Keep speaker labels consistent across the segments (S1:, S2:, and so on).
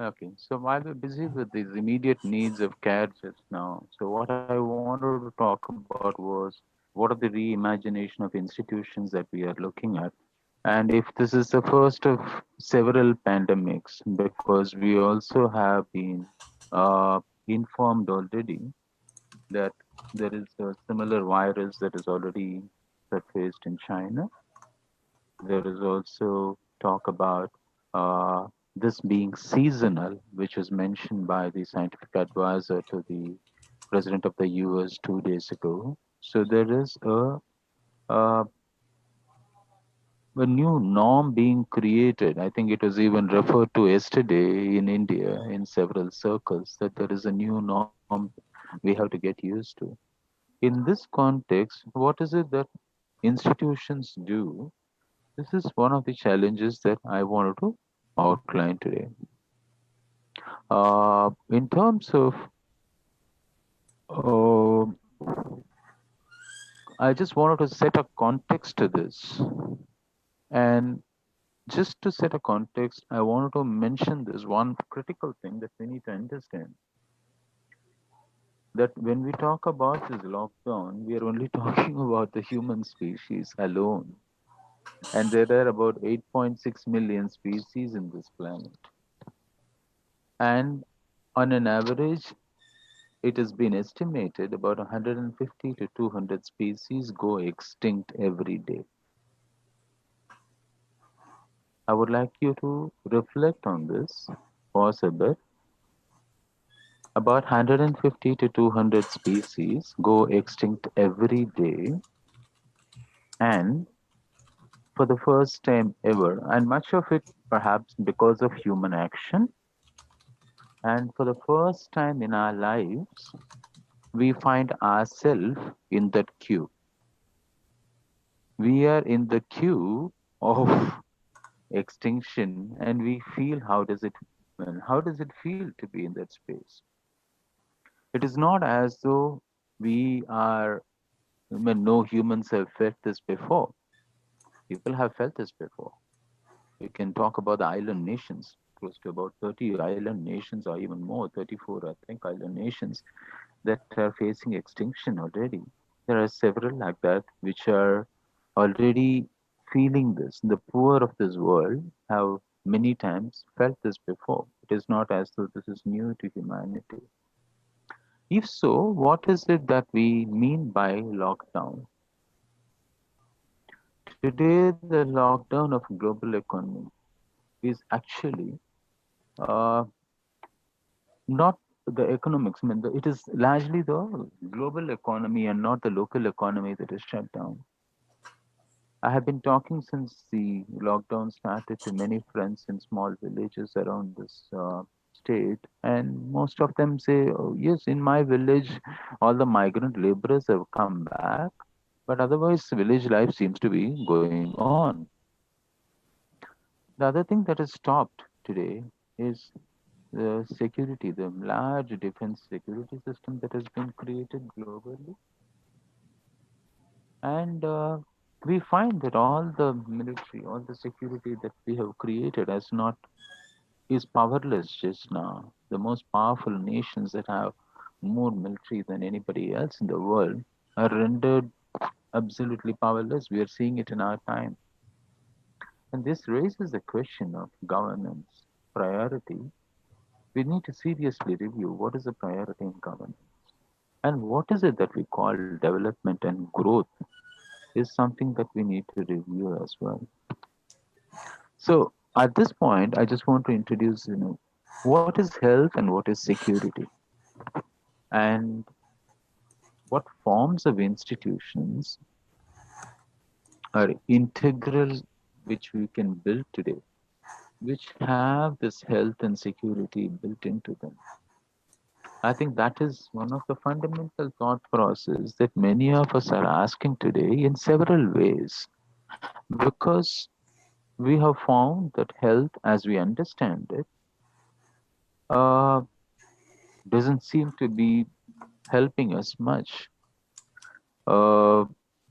S1: Okay, so while we're busy with these immediate needs of care just now, so what I wanted to talk about was what are the reimagination of institutions that we are looking at. And if this is the first of several pandemics, because we also have been informed already that there is a similar virus that is already surfaced in China. There is also talk about this being seasonal, which was mentioned by the scientific advisor to the president of the US 2 days ago. So there is a, a new norm being created. I think it was even referred to yesterday in India in several circles that there is a new norm we have to get used to. In this context, what is it that institutions do? This is one of the challenges that I wanted to outline today. In terms of, uh, I just wanted to set a context to this. And just to set a context, I wanted to mention this one critical thing that we need to understand that when we talk about this lockdown, we are only talking about the human species alone. And there are about 8.6 million species in this planet. And on an average, it has been estimated about 150 to 200 species go extinct every day. I would like you to reflect on this, pause a bit. About 150 to 200 species go extinct every day, and for the first time ever, and much of it perhaps because of human action, and for the first time in our lives, we find ourselves in that queue. We are in the queue of extinction, and we feel how does it feel to be in that space? It is not as though we are, no humans have felt this before. People have felt this before. We can talk about the island nations, close to about 30 island nations or even more, 34 I think island nations that are facing extinction already. There are several like that which are already feeling this. The poor of this world have many times felt this before. It is not as though this is new to humanity. If so, what is it that we mean by lockdown? Today, the lockdown of global economy is actually uh, not the economics. I mean, it is largely the global economy and not the local economy that is shut down. I have been talking since the lockdown started to many friends in small villages around this state, and most of them say, oh, yes, in my village, all the migrant laborers have come back, but otherwise, village life seems to be going on. The other thing that has stopped today is the security, the large defense security system that has been created globally. And we find that all the military, all the security that we have created has not is powerless just now. The most powerful nations that have more military than anybody else in the world are rendered absolutely powerless. We are seeing it in our time. And this raises the question of governance, priority. We need to seriously review what is the priority in governance. And what is it that we call development and growth is something that we need to review as well. So at this point, I just want to introduce, what is health and what is security, and what forms of institutions are integral, which we can build today, which have this health and security built into them. I think that is one of the fundamental thought process that many of us are asking today in several ways, because we have found that health, as we understand it, uh, doesn't seem to be helping us much. Uh,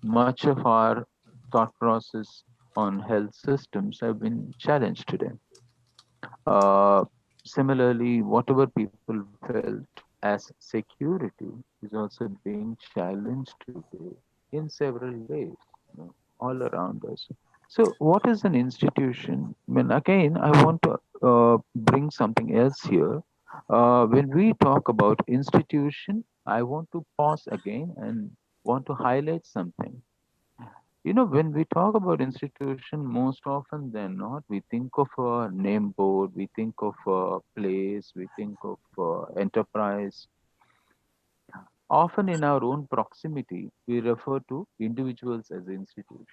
S1: Much of our thought process on health systems have been challenged today. Uh, Similarly, whatever people felt as security is also being challenged today in several ways, you know, all around us. So, what is an institution? I mean, again, I want to bring something else here. When we talk about institution, I want to pause again and want to highlight something. You know, when we talk about institution, most often than not, we think of a name board, we think of a place, we think of enterprise. Often in our own proximity, we refer to individuals as institutions.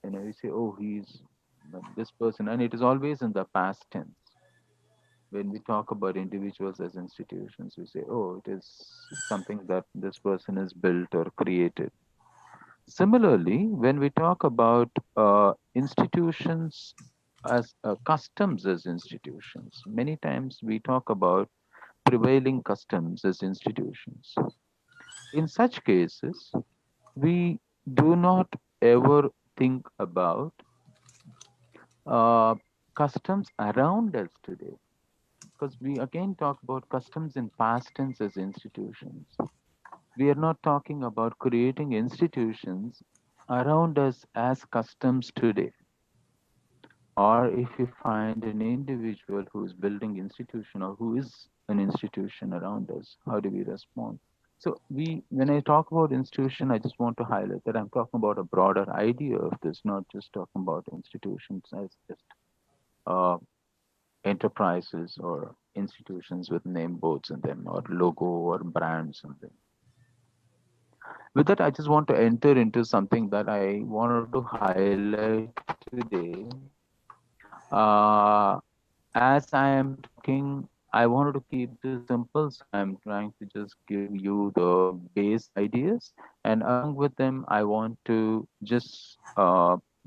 S1: You know, we say, oh, he's this person, and it is always in the past tense. When we talk about individuals as institutions, we say, oh, it is something that this person has built or created. Similarly, when we talk about institutions as customs as institutions, many times we talk about prevailing customs as institutions. In such cases, we do not ever think about uh, customs around us today, because we again talk about customs in past tense as institutions. We are not talking about creating institutions around us as customs today. Or if you find an individual who is building institution or who is an institution around us, how do we respond? So when I talk about institution, I just want to highlight that I'm talking about a broader idea of this, not just talking about institutions as just uh, enterprises or institutions with name boards in them or logo or brand something. With that, I just want to enter into something that I wanted to highlight today. Uh, as I am talking, I wanted to keep this simple, so I'm trying to just give you the base ideas, and along with them, I want to just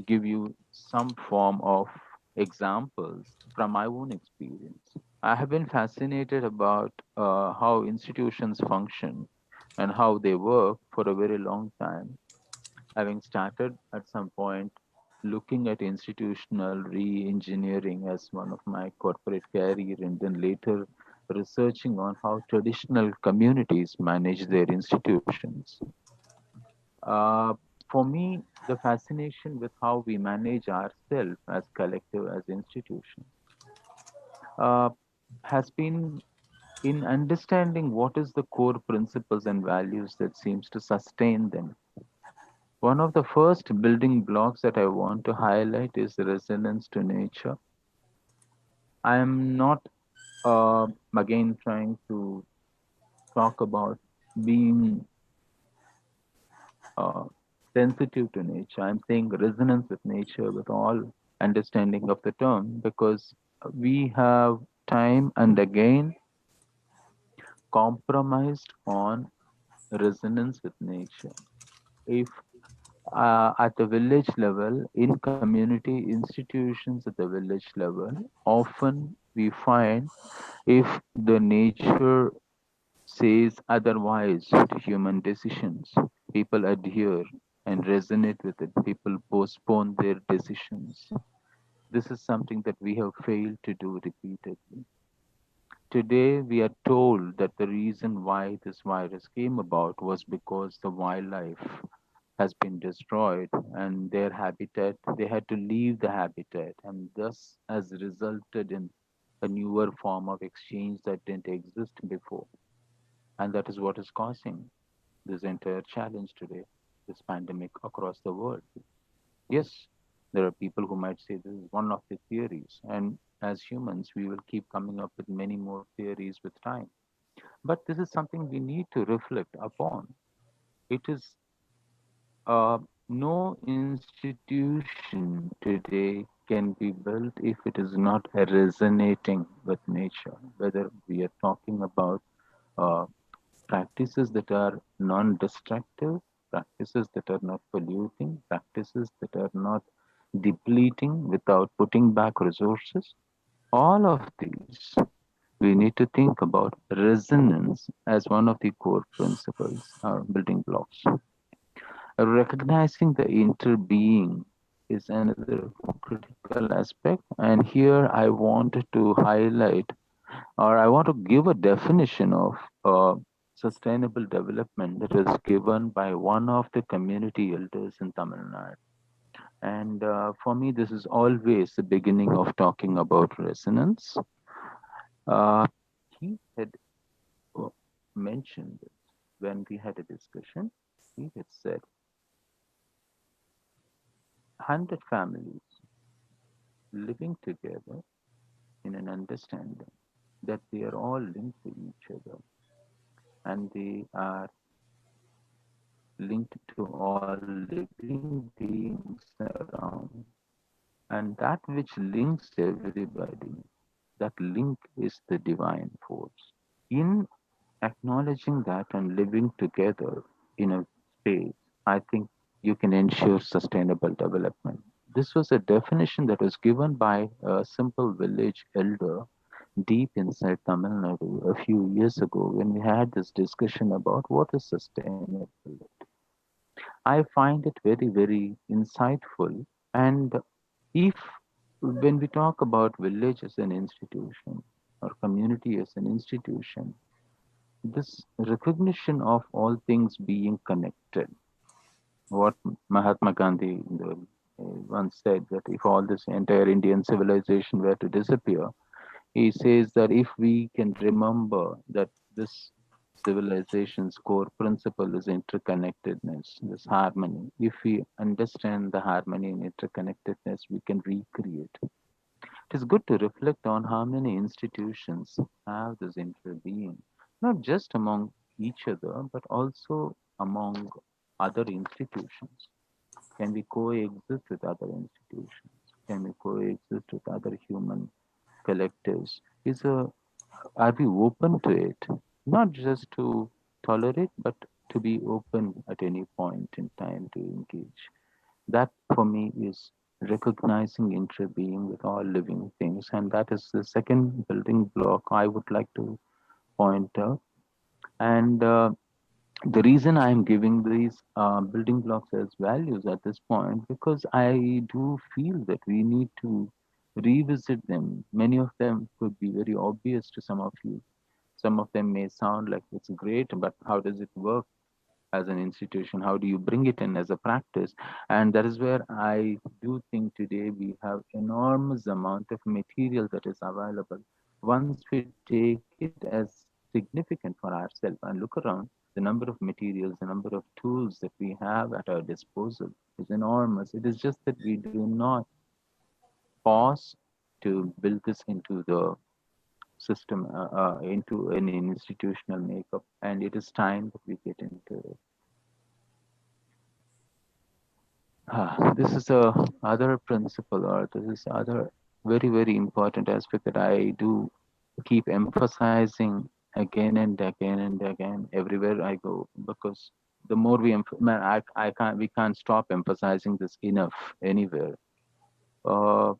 S1: give you some form of examples from my own experience. I have been fascinated about how institutions function and how they work for a very long time, having started at some point looking at institutional re-engineering as one of my corporate career, and then later researching on how traditional communities manage their institutions. Uh, for me, the fascination with how we manage ourselves as collective, as institutions, uh, has been in understanding what is the core principles and values that seems to sustain them. One of the first building blocks that I want to highlight is resilience to nature. I am not again trying to talk about being uh, sensitive to nature. I'm saying resonance with nature with all understanding of the term, because we have time and again compromised on resonance with nature. If at the village level, in community institutions at the village level, often we find if the nature says otherwise to human decisions, people adhere and resonate with it. People postpone their decisions. This is something that we have failed to do repeatedly. Today, we are told that the reason why this virus came about was because the wildlife has been destroyed and their habitat, they had to leave the habitat, and thus has resulted in a newer form of exchange that didn't exist before. And that is what is causing this entire challenge today, this pandemic across the world. Yes, there are people who might say this is one of the theories, and as humans, we will keep coming up with many more theories with time. But this is something we need to reflect upon. It is no institution today can be built if it is not resonating with nature, whether we are talking about uh, practices that are non destructive, practices that are not polluting, practices that are not depleting without putting back resources. All of these, we need to think about resonance as one of the core principles or building blocks. Recognizing the interbeing is another critical aspect, and here I wanted to highlight. or I want to give a definition of sustainable development that was given by one of the community elders in Tamil Nadu. And for me, this is always the beginning of talking about resonance. Uh, he had uh, mentioned it when we had a discussion. He had said 100 families living together in an understanding that they are all linked to each other and they are linked to all living beings around. And that which links everybody, that link is the divine force. In acknowledging that and living together in a space, I think you can ensure sustainable development. This was a definition that was given by a simple village elder deep inside Tamil Nadu a few years ago when we had this discussion about what is sustainability. I find it very, very insightful. And if, when we talk about village as an institution or community as an institution, this recognition of all things being connected, what Mahatma Gandhi once said that if all this entire Indian civilization were to disappear, he says that if we can remember that this civilization's core principle is interconnectedness, this harmony, if we understand the harmony and interconnectedness, we can recreate. It is good to reflect on how many institutions have this interbeing, not just among each other, but also among other institutions. Can we coexist with other institutions? Can we coexist with other human collectives? Are we open to it? Not just to tolerate, but to be open at any point in time to engage. That for me is recognizing interbeing with all living things. And that is the second building block I would like to point out. And the reason I'm giving these building blocks as values at this point, because I do feel that we need to revisit them. Many of them could be very obvious to some of you. Some of them may sound like it's great, but how does it work as an institution? How do you bring it in as a practice? And that is where I do think today we have enormous amount of material that is available. Once we take it as significant for ourselves and look around, the number of materials, the number of tools that we have at our disposal is enormous. It is just that we do not pause to build this into the system, into an institutional makeup, and it is time that we get into it. This is a other principle, or this is other very, very important aspect that I do keep emphasizing again and again and again everywhere I go, because the more man, I can't, we can't stop emphasizing this enough anywhere. Uh,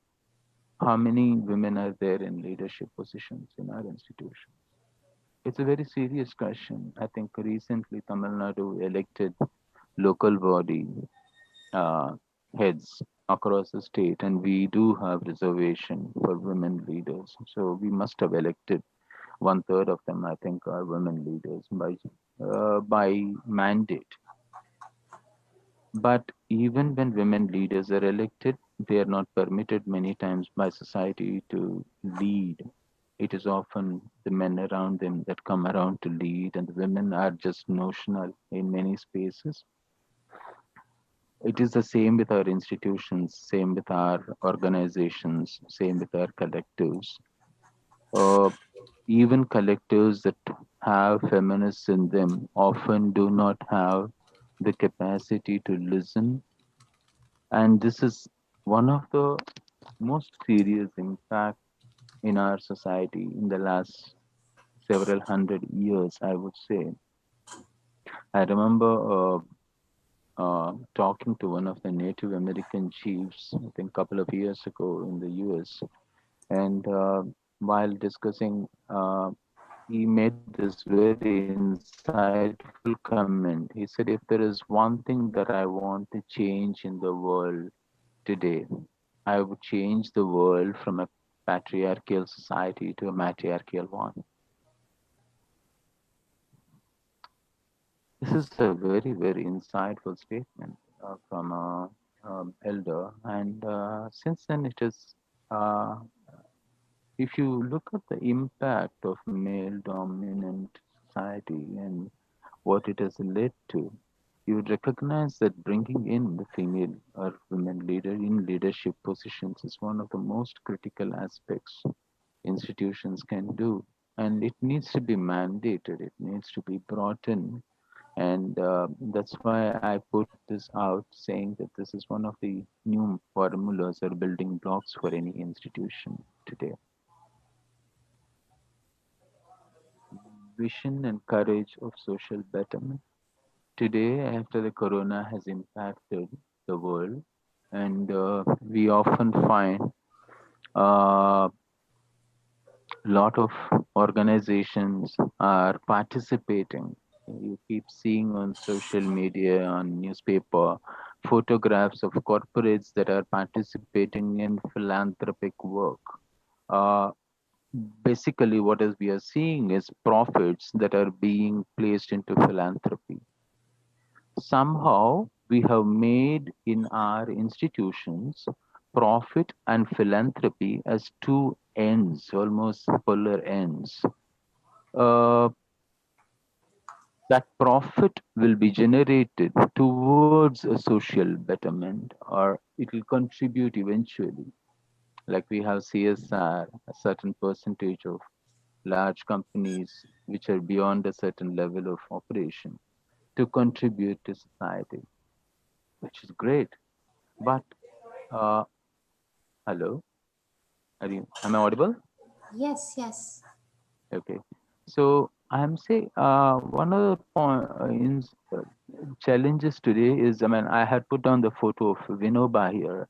S1: how many women are there in leadership positions in our institution? It's a very serious question. I think recently Tamil Nadu elected local body uh, heads across the state, and we do have reservation for women leaders. So we must have elected one third of them. I think are women leaders by mandate. But even when women leaders are elected, they are not permitted many times by society to lead. It is often the men around them that come around to lead, and the women are just notional in many spaces. It is the same with our institutions, same with our organizations, same with our collectives. Uh, Even collectives that have feminists in them often do not have the capacity to listen. And this is one of the most serious impact in our society in the last several hundred years, I would say. I remember talking to one of the Native American chiefs, I think a couple of years ago in the US. And while discussing, he made this very insightful comment. He said, if there is one thing that I want to change in the world today, I would change the world from a patriarchal society to a matriarchal one. This is a very, very insightful statement from a elder, and since then it is. If you look at the impact of male dominant society and what it has led to, you would recognize that bringing in the female or women leader in leadership positions is one of the most critical aspects institutions can do. And it needs to be mandated, it needs to be brought in. And that's why I put this out saying that this is one of the new formulas or building blocks for any institution today. Vision and courage of social betterment. Today, after the corona has impacted the world, and we often find a lot of organizations are participating. You keep seeing on social media, on newspaper, photographs of corporates that are participating in philanthropic work. Uh, Basically, what is we are seeing is profits that are being placed into philanthropy. Somehow, we have made in our institutions profit and philanthropy as two ends, almost polar ends. Uh, that profit will be generated towards a social betterment, or it will contribute eventually. Like we have CSR, a certain percentage of large companies which are beyond a certain level of operation to contribute to society, which is great. But uh, hello, am I audible?
S2: Yes, yes.
S1: Okay. So I'm saying one of the challenges today is, I mean, I had put down the photo of Vinoba here.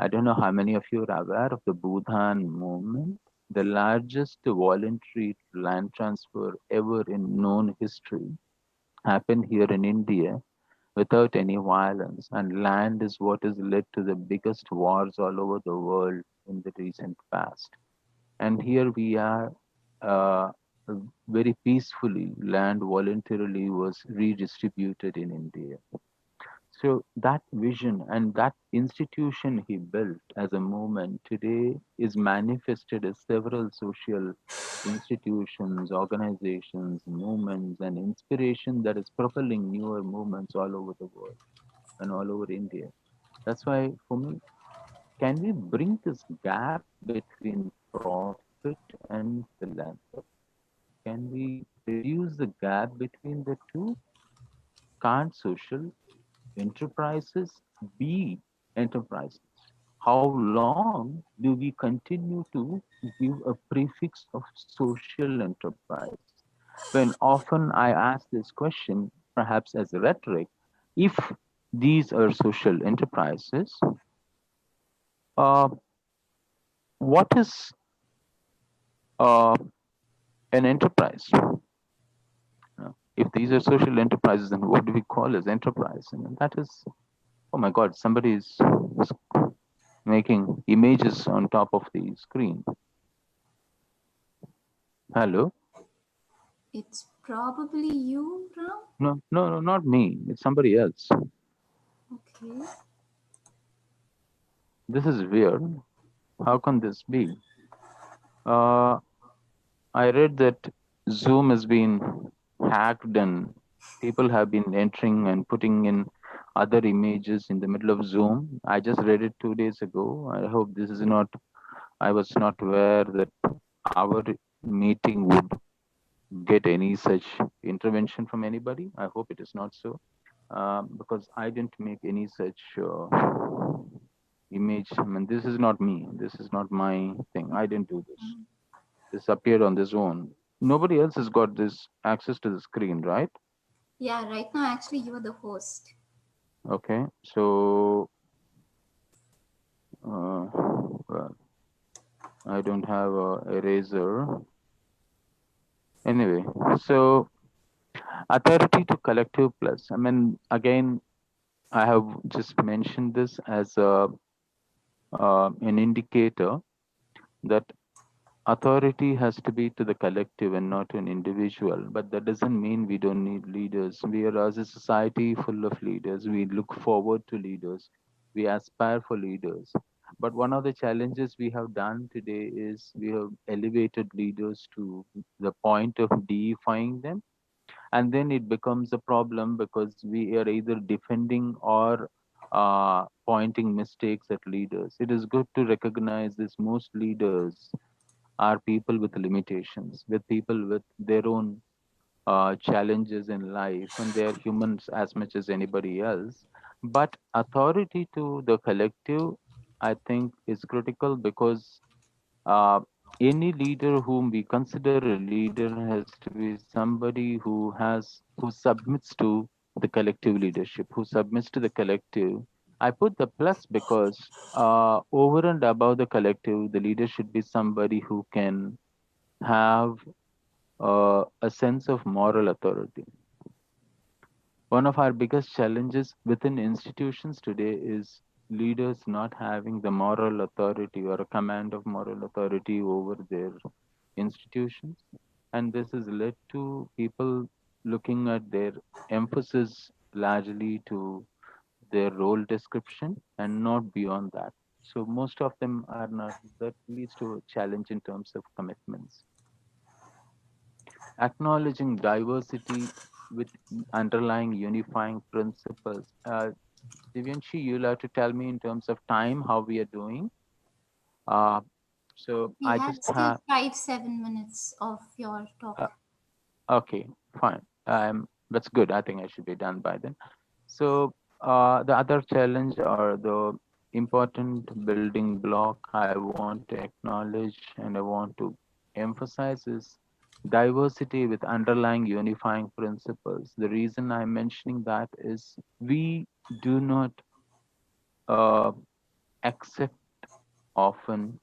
S1: I don't know how many of you are aware of the Bhutan movement, the largest voluntary land transfer ever in known history happened here in India without any violence. And land is what has led to the biggest wars all over the world in the recent past. And here we are, uh, very peacefully, land voluntarily was redistributed in India. So that vision and that institution he built as a movement today is manifested as several social institutions, organizations, movements, and inspiration that is propelling newer movements all over the world and all over India. That's why, for me, can we bring this gap between profit and philanthropy? Can we reduce the gap between the two? Can't social enterprises be enterprises? How long do we continue to give a prefix of social enterprise? When often I ask this question, perhaps as a rhetoric, if these are social enterprises, uh, what is uh, an enterprise? If these are social enterprises, then what do we call as enterprise? And that is, oh my God, somebody is making images on top of the screen. Hello?
S2: It's probably you, Ram.
S1: No, no, no, not me. It's somebody else.
S2: Okay.
S1: This is weird. How can this be? Uh, I read that Zoom has been hacked and people have been entering and putting in other images in the middle of Zoom. I just read it 2 days ago. I hope this is not, I was not aware that our meeting would get any such intervention from anybody. I hope it is not so, because I didn't make any such image. I mean, this is not me. This is not my thing. I didn't do this. This appeared on this own. Nobody else has got this access to the screen, right?
S2: Yeah, right now, actually, you are the host.
S1: Okay. So, well, I don't have a eraser. Anyway, so authority to collective plus. I mean, again, I have just mentioned this as an indicator that authority has to be to the collective and not to an individual. But that doesn't mean we don't need leaders. We are, as a society full of leaders, we look forward to leaders, we aspire for leaders. But one of the challenges we have done today is we have elevated leaders to the point of deifying them. And then it becomes a problem because we are either defending or pointing mistakes at leaders. It is good to recognize this. Most leaders are people with limitations, with people with their own challenges in life, and they are humans as much as anybody else. But authority to the collective, I think, is critical because uh, any leader whom we consider a leader has to be somebody who submits to the collective leadership, who submits to the collective. I put the plus because over and above the collective, the leader should be somebody who can have a sense of moral authority. One of our biggest challenges within institutions today is leaders not having the moral authority or a command of moral authority over their institutions. And this has led to people looking at their emphasis largely to their role description and not beyond that. So most of them are not, that leads to a challenge in terms of commitments. Acknowledging diversity with underlying unifying principles. Divyanshi, you'll have to tell me in terms of time how we are doing. Uh, so
S2: We
S1: I
S2: had
S1: just
S2: still
S1: have,
S2: 5 7 minutes of your
S1: uh,
S2: talk.
S1: okay, fine. That's good. I think I should be done by then. So the other challenge or the important building block I want to acknowledge and I want to emphasize is diversity with underlying unifying principles. The reason I'm mentioning that is we do not uh, accept often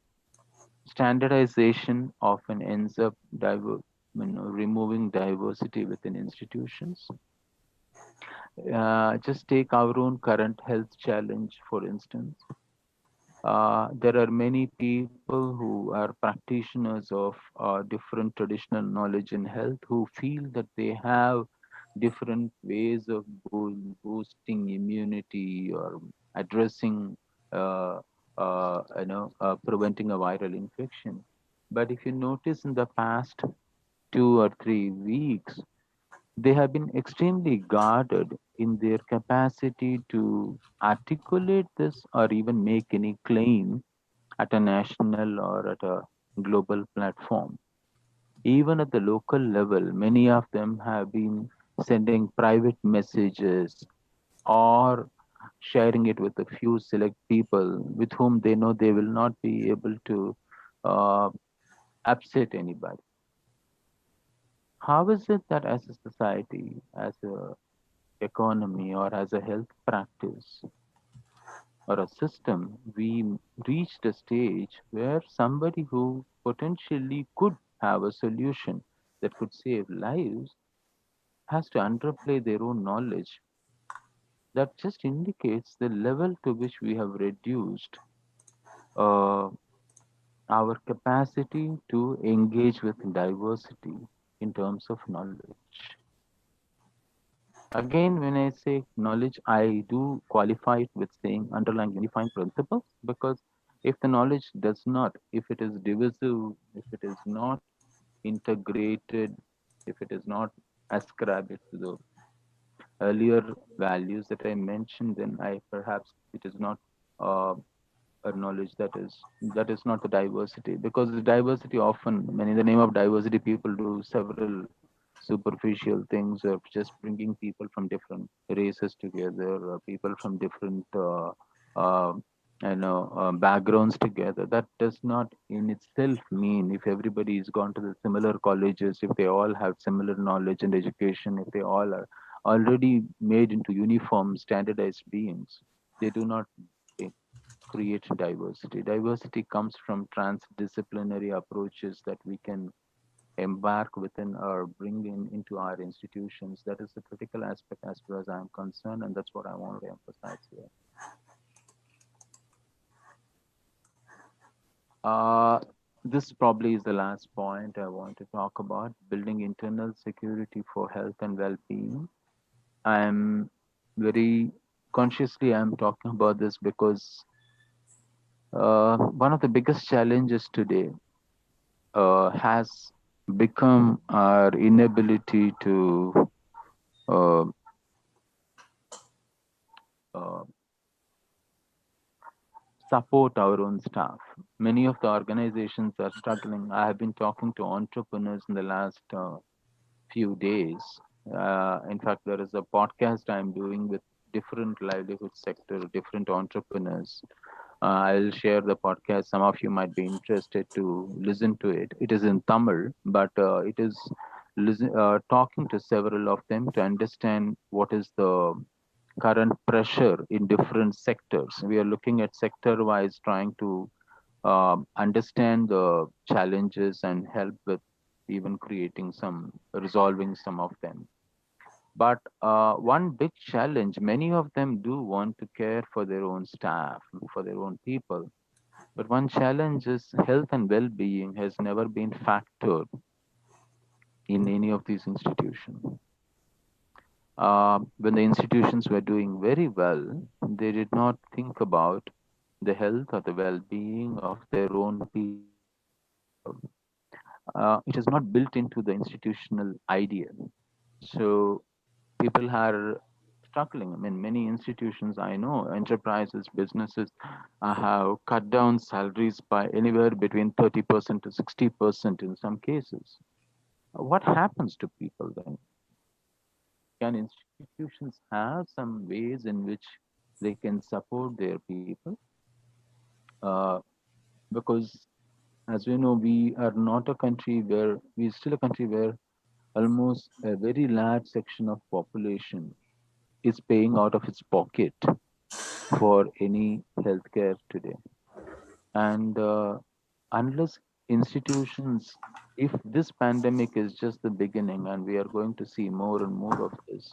S1: standardization often ends up removing diversity within institutions. Just take our own current health challenge, for instance. There are many people who are practitioners of different traditional knowledge in health who feel that they have different ways of boosting immunity or addressing, preventing a viral infection. But if you notice in the past 2 or 3 weeks, they have been extremely guarded in their capacity to articulate this or even make any claim at a national or at a global platform. Even at the local level, many of them have been sending private messages or sharing it with a few select people with whom they know they will not be able to uh, upset anybody. How is it that as a society, as a economy, or as a health practice or a system, we reached a stage where somebody who potentially could have a solution that could save lives has to underplay their own knowledge? That just indicates the level to which we have reduced uh, our capacity to engage with diversity in terms of knowledge. Again, when I say knowledge, I do qualify it with saying underlying unifying principles, because if the knowledge does not, if it is divisive, if it is not integrated, if it is not ascribed to the earlier values that I mentioned, then I perhaps it is not uh, a knowledge that is not the diversity, because the diversity often, when in the name of diversity, people do several superficial things of just bringing people from different races together, people from different uh, backgrounds together. That does not in itself mean if everybody has gone to the similar colleges, if they all have similar knowledge and education, if they all are already made into uniform standardized beings, they do not eh, create diversity. Diversity comes from transdisciplinary approaches that we can embark within or bring in into our institutions. That is the critical aspect as far as I'm concerned, and that's what I want to emphasize here. Uh, This probably is the last point I want to talk about, building internal security for health and well-being. I'm very consciously I'm talking about this because one of the biggest challenges today has become our inability to uh, uh, support our own staff. Many of the organizations are struggling. I have been talking to entrepreneurs in the last few days. In fact, there is a podcast I'm doing with different livelihood sector, different entrepreneurs. I'll share the podcast. Some of you might be interested to listen to it. It is in Tamil, but it is talking to several of them to understand what is the current pressure in different sectors. We are looking at sector wise, trying to understand the challenges and help with even creating some, resolving some of them. But one big challenge, many of them do want to care for their own staff, for their own people. But one challenge is health and well being has never been factored in any of these institutions. When the institutions were doing very well, they did not think about the health or the well being of their own people. It is not built into the institutional idea. So people are struggling. I mean, many institutions I know, enterprises, businesses have cut down salaries by anywhere between 30% to 60% in some cases. What happens to people then? Can institutions have some ways in which they can support their people? Uh, because, as we know, we are not a country where we're still a country where almost a very large section of population is paying out of its pocket for any healthcare today. And unless institutions, if this pandemic is just the beginning and we are going to see more and more of this,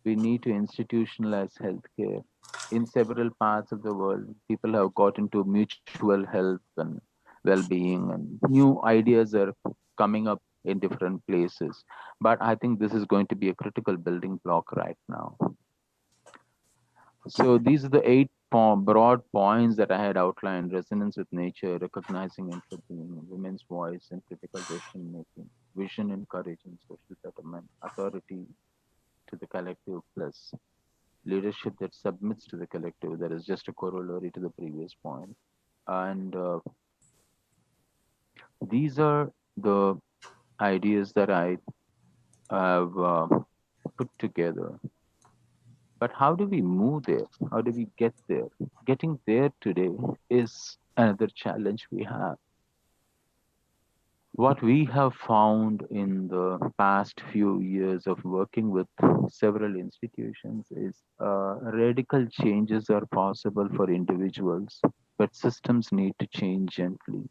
S1: we need to institutionalize healthcare. In several parts of the world, people have got into mutual health and well-being, and new ideas are coming up in different places. But I think this is going to be a critical building block right now. So these are the eight broad points that I had outlined: resonance with nature, recognizing empathy, women's voice in critical decision making, vision and courage in social betterment, authority to the collective, plus leadership that submits to the collective. That is just a corollary to the previous point. And these are the ideas that I have put together. But how do we move there? How do we get there? Getting there today is another challenge we have. What we have found in the past few years of working with several institutions is radical changes are possible for individuals, but systems need to change gently.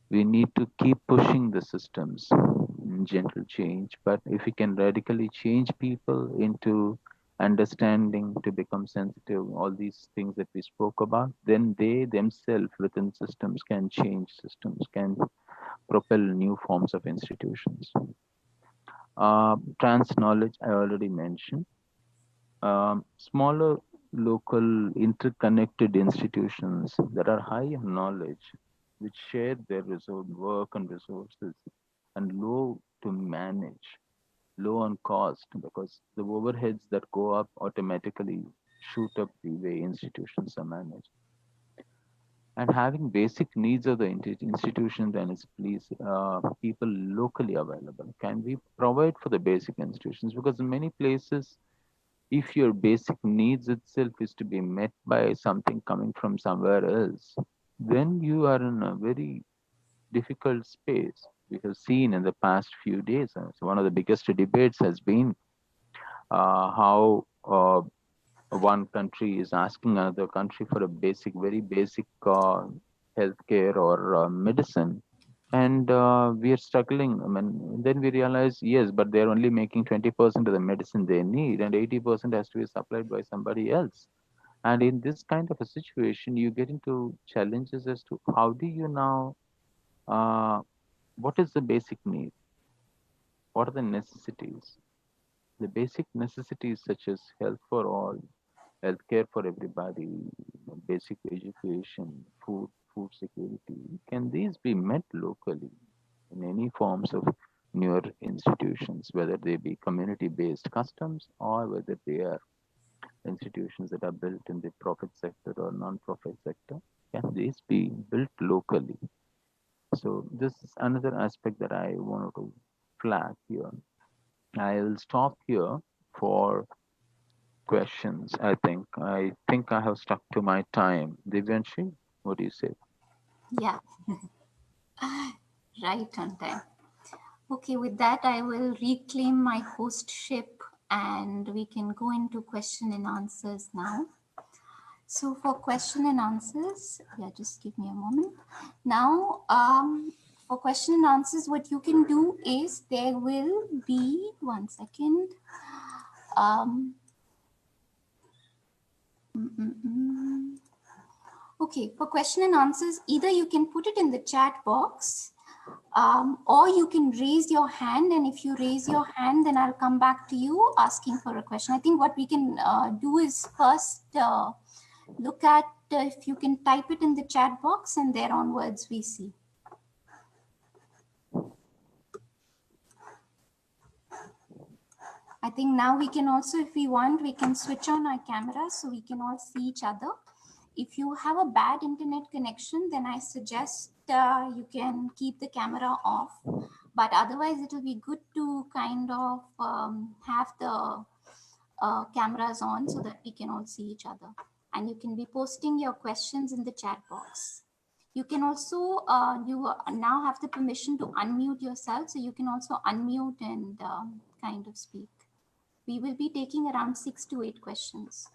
S1: We need to keep pushing the systems in gentle change, but if we can radically change people into understanding, to become sensitive, all these things that we spoke about, then they themselves within systems can change systems, can propel new forms of institutions. Trans knowledge, I already mentioned. Smaller local interconnected institutions that are high in knowledge, which share their resource, work and resources, and low to manage, low on cost, because the overheads that go up automatically shoot up the way institutions are managed. And having basic needs of the institution then is please people locally available. Can we provide for the basic institutions? Because in many places, if your basic needs itself is to be met by something coming from somewhere else, then you are in a very difficult space. We have seen in the past few days, so one of the biggest debates has been how one country is asking another country for a basic, very basic healthcare or medicine, and we are struggling. I mean, then we realize yes, but they're only making 20% of the medicine they need, and 80% has to be supplied by somebody else. And in this kind of a situation, you get into challenges as to how do you now Uh, what is the basic need? What are the necessities? The basic necessities such as health for all, healthcare for everybody, basic education, food security, can these be met locally in any forms of newer institutions, whether they be community-based customs or whether they are institutions that are built in the profit sector or non-profit sector? Can these be built locally? So this is another aspect that I wanted to flag here. I'll stop here for questions. I think I have stuck to my time. Divyanshi, what do you say?
S2: Yeah, right on time. Okay, with that, I will reclaim my hostship and we can go into question and answers now. So, for question and answers, yeah, just give me a moment. Now, for question and answers, what you can do is there will be 1 second. Um, mm, mm, mm. Okay, for question and answers, either you can put it in the chat box or you can raise your hand. And if you raise your hand, then I'll come back to you asking for a question. I think what we can do is first look at if you can type it in the chat box and there onwards we see. I think now we can also, if we want, we can switch on our camera so we can all see each other. If you have a bad internet connection, then I suggest you can keep the camera off. But otherwise, it will be good to kind of have the cameras on so that we can all see each other. And you can be posting your questions in the chat box. You can also, you now have the permission to unmute yourself. So you can also unmute and kind of speak. We will be taking around 6 to 8 questions.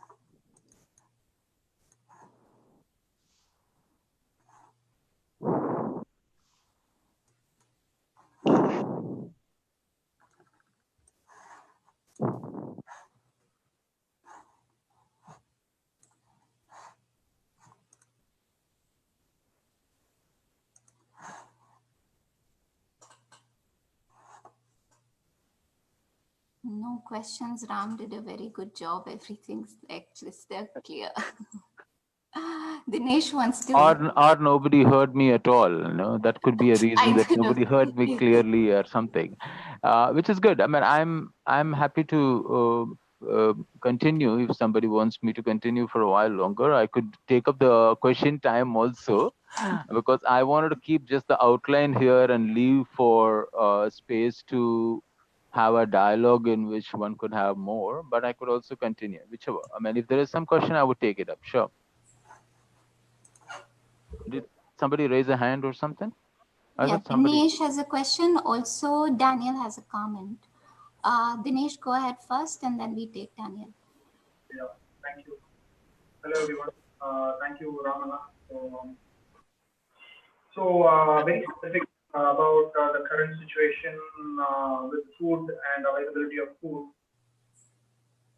S2: No questions. Ram did a very good job. Everything's like just clear. Dinesh wants to.
S1: Or nobody heard me at all. That could be a reason
S2: I
S1: that
S2: don't know.
S1: nobody heard me clearly or something, which is good. I mean, I'm happy to continue. If somebody wants me to continue for a while longer, I could take up the question time also, because I wanted to keep just the outline here and leave for space to have a dialogue in which one could have more. But I could also continue, whichever. I mean, if there is some question, I would take it up. Sure. Did somebody raise a hand or something? I
S2: Yeah,
S1: thought somebody.
S2: Dinesh has a question. Also, Daniel has a comment. Dinesh, go ahead first and then we take Daniel.
S3: Yeah, thank you. Hello, everyone. Thank you, Ramana. Very specific about the current situation with food and availability of food.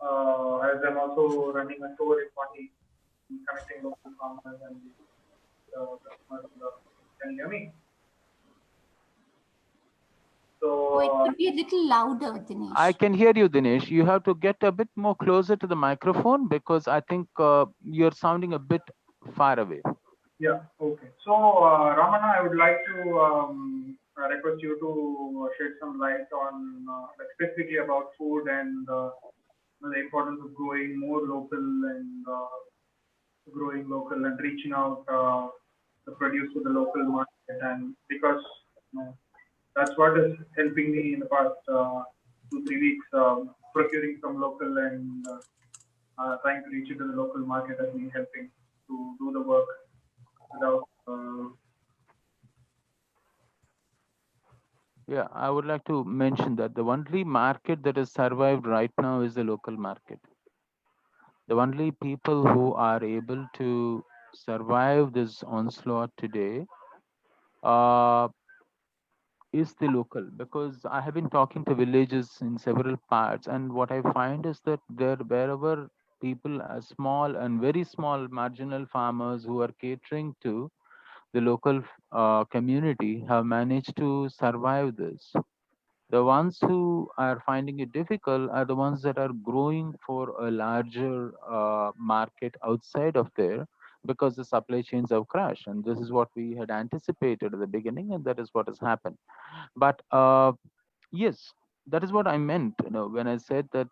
S3: As I'm also running a store in Pandi, connecting local farmers and customers. Can you hear me?
S2: Oh, it
S3: So,
S2: could be a little louder,
S1: I
S2: Dinesh.
S1: can hear you, Dinesh. You have to get a bit more closer to the microphone because I think you're sounding a bit far away.
S3: yeah, okay. Ramana, I would like to request you to shed some light on like specifically about food and the importance of growing local and reaching out the produce to the local market. And because you know, that's what is helping me in the past 2 3 weeks, procuring some local and trying to reach it to the local market has been helping to do the work without.
S1: Yeah, I would like to mention that the only market that has survived right now is the local market. The only people who are able to survive this onslaught today uh, is the local, because I have been talking to villages in several parts, and what I find is that there, wherever people are small and very small marginal farmers who are catering to the local community have managed to survive this. The ones who are finding it difficult are the ones that are growing for a larger market outside of there, because the supply chains have crashed. And this is what we had anticipated at the beginning, and that is what has happened. But yes, that is what I meant, when I said that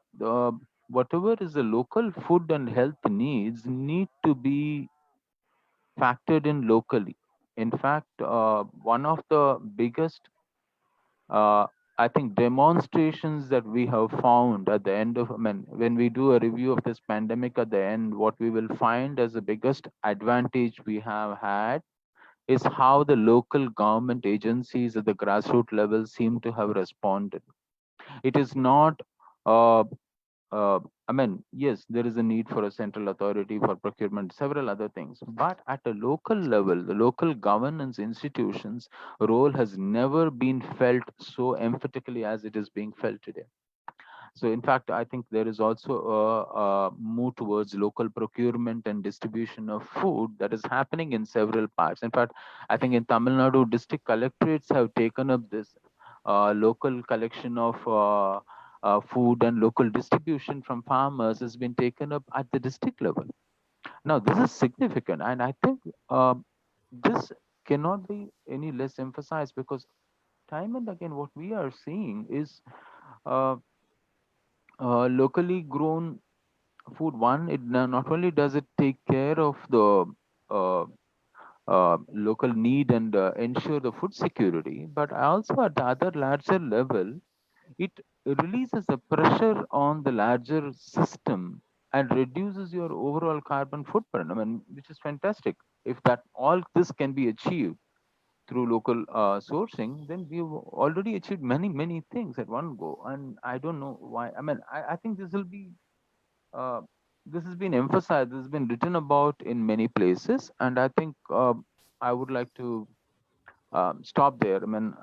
S1: whatever is the local food and health needs need to be factored in locally. In fact, one of the biggest, I think, demonstrations that we have found at the end of, I mean, when we do a review of this pandemic at the end, what we will find as the biggest advantage we have had is how the local government agencies at the grassroots level seem to have responded. It is not uh, I mean, yes, there is a need for a central authority for procurement, several other things. But at a local level, the local governance institutions' role has never been felt so emphatically as it is being felt today. So, in fact, I think there is also a move towards local procurement and distribution of food that is happening in several parts. In fact, I think in Tamil Nadu, district collectorates have taken up this local collection of food, and local distribution from farmers has been taken up at the district level. Now, this is significant, and I think this cannot be any less emphasized, because time and again, what we are seeing is uh, locally grown food. One, it not only does it take care of the uh, local need and ensure the food security, but also at the other larger level, it releases a pressure on the larger system and reduces your overall carbon footprint. I mean, which is fantastic. If that all this can be achieved through local sourcing, then we've already achieved many things at one go. And I don't know why. I mean, I think this will be uh, this has been emphasized, this has been written about in many places, and I think I would like to stop there. I mean,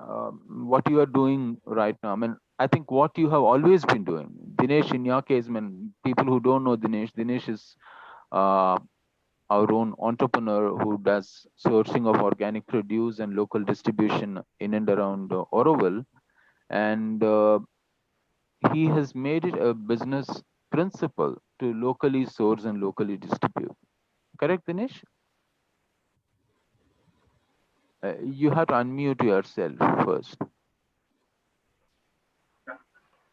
S1: what you are doing right now, I mean, I think what you have always been doing, Dinesh, in your case, I mean, people who don't know Dinesh is uh, our own entrepreneur who does sourcing of organic produce and local distribution in and around Oroville. And he has made it a business principle to locally source and locally distribute. Correct, Dinesh? You have to unmute yourself first.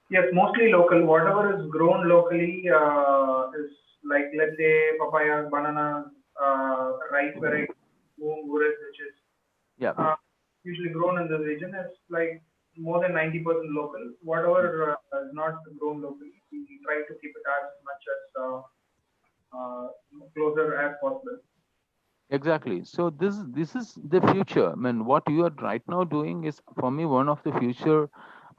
S3: Yes, mostly local. Whatever is grown locally is like, let's say, papayas, bananas, rice variety, moong, urad, which is
S1: Yeah,
S3: usually grown in the region, is like more than 90% local. Whatever is not grown locally, we try to keep it as much as closer as possible.
S1: exactly. So this is the future. I mean, what you are right now doing is, for me, one of the future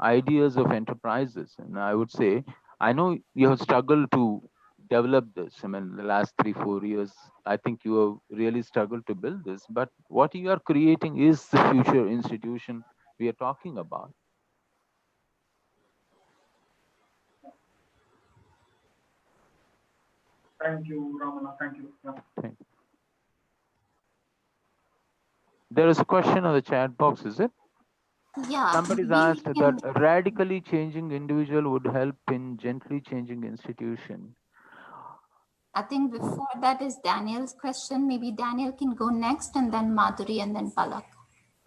S1: ideas of enterprises. And I would say, I know you have struggled to develop this. I mean, the last 3 4 years, I think you have really struggled to build this. But what you are creating is the future institution we are talking about.
S3: Thank you, Ramana. Thank you. Yeah.
S1: Thank you. There is a question on the chat box, is it?
S2: Yeah,
S1: Somebody's
S2: maybe we
S1: asked that
S2: can.
S1: a radically changing individual would help in gently changing institution.
S2: I think before that is Daniel's question. Maybe Daniel can go next, and then Madhuri, and then Palak.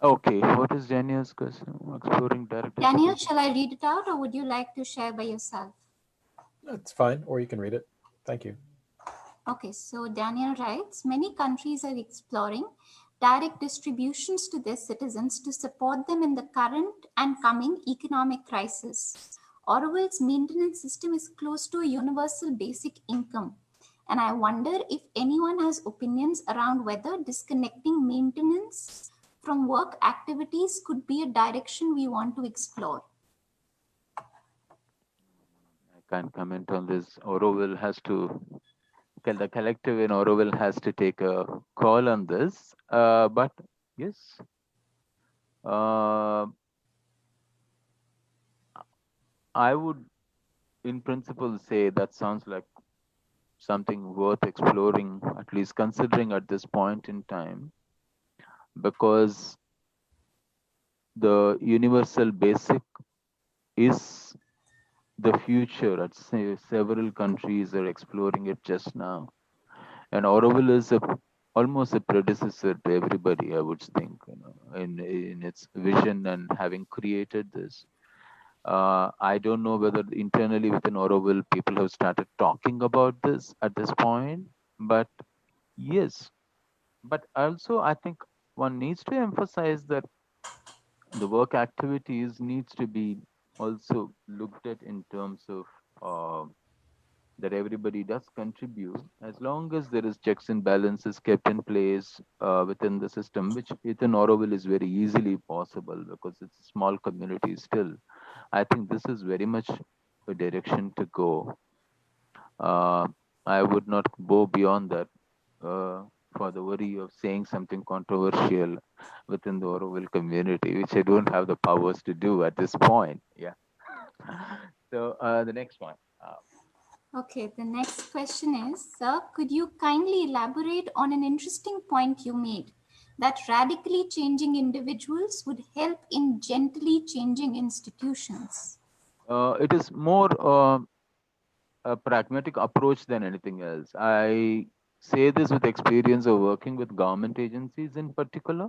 S1: Okay, what is Daniel's question? Exploring direct
S2: Daniel,
S1: distribution.
S2: shall I read it out, or would you like to share by yourself?
S4: That's fine, or you can read it. Thank you.
S2: Okay, so Daniel writes, many countries are exploring direct distributions to their citizens to support them in the current and coming economic crisis. Oroville's maintenance system is close to a universal basic income. And I wonder if anyone has opinions around whether disconnecting maintenance from work activities could be a direction we want to explore.
S1: I can't comment on this. Oroville has to, the collective in Oroville has to take a call on this. But yes, I would, in principle, say that sounds like something worth exploring, at least considering at this point in time. because the universal basic is the future. I'd say several countries are exploring it just now. And Auroville is almost a predecessor to everybody, I would think, in its vision and having created this. I don't know whether internally within Auroville people have started talking about this at this point, but yes. But also, I think one needs to emphasize that the work activities needs to be also looked at in terms of that everybody does contribute, as long as there is checks and balances kept in place within the system, which within Auroville is very easily possible because it's a small community still. I think this is very much a direction to go. I would not go beyond that for the worry of saying something controversial within the Auroville community, which I don't have the powers to do at this point. Yeah. So the next one.
S2: Okay, the next question is, sir, could you kindly elaborate on an interesting point you made that radically changing individuals would help in gently changing institutions?
S1: It is more a pragmatic approach than anything else. I say this with experience of working with government agencies in particular.